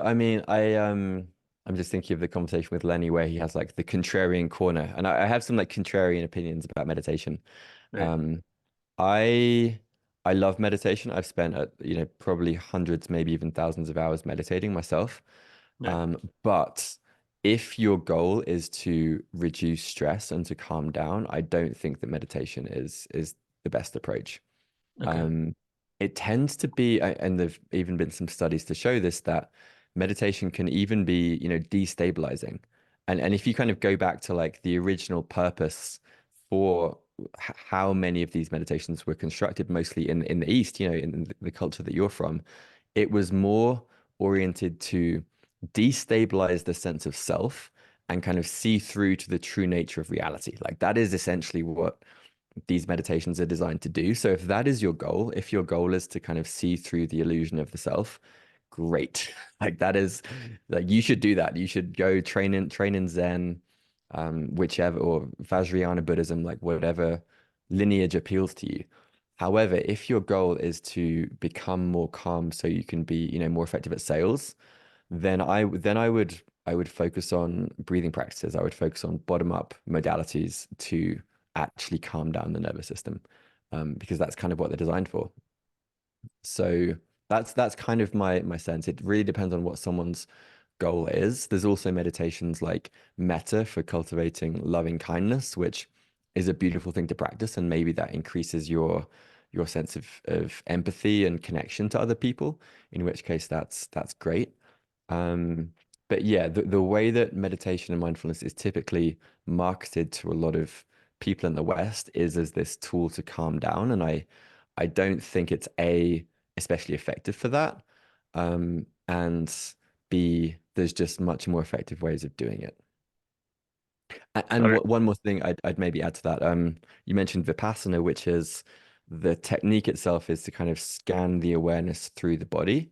I mean, I'm just thinking of the conversation with Lenny where he has like the contrarian corner, and I have some like contrarian opinions about meditation. Right. Um, I I love meditation. I've spent probably hundreds, maybe even thousands of hours meditating myself. Right. But if your goal is to reduce stress and to calm down, I don't think that meditation is the best approach. Okay. Um, it tends to be, and there've even been some studies to show this, that meditation can even be, destabilizing. And if you kind of go back to like the original purpose for how many of these meditations were constructed, mostly in the East, in the culture that you're from, it was more oriented to destabilize the sense of self and kind of see through to the true nature of reality. Like that is essentially what these meditations are designed to do. So if that is your goal, if your goal is to kind of see through the illusion of the self, great. Like that is like you should do that. You should go train in Zen, whichever, or Vajrayana Buddhism, like whatever lineage appeals to you. However, if your goal is to become more calm so you can be, more effective at sales, then I would focus on breathing practices. I would focus on bottom up modalities to actually calm down the nervous system, because that's kind of what they're designed for. So that's kind of my sense. It really depends on what someone's goal is. There's also meditations like metta for cultivating loving kindness, which is a beautiful thing to practice, and maybe that increases your sense of empathy and connection to other people, in which case that's great. Um, but yeah, the way that meditation and mindfulness is typically marketed to a lot of people in the West is as this tool to calm down. And I don't think it's especially effective for that. And B, there's just much more effective ways of doing it. And All right. one more thing I'd maybe add to that. You mentioned Vipassana, which is the technique itself is to kind of scan the awareness through the body,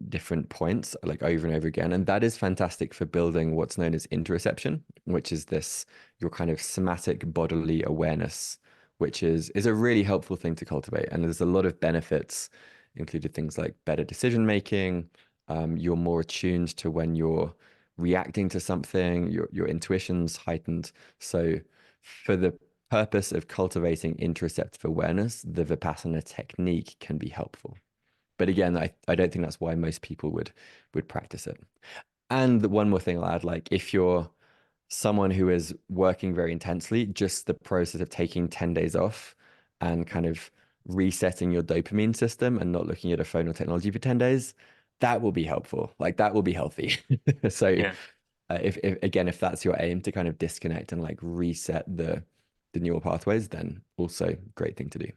different points like over and over again. And that is fantastic for building what's known as interoception, which is this your kind of somatic bodily awareness, which is a really helpful thing to cultivate. And there's a lot of benefits, included things like better decision making. You're more attuned to when you're reacting to something, your intuition's heightened. So for the purpose of cultivating interoceptive awareness, the Vipassana technique can be helpful. But again, I don't think that's why most people would practice it. And one more thing I'll add, like if you're someone who is working very intensely, just the process of taking 10 days off and kind of resetting your dopamine system and not looking at a phone or technology for 10 days, that will be helpful. Like that will be healthy. So Yeah. if again, if that's your aim to kind of disconnect and like reset the neural pathways, then also great thing to do.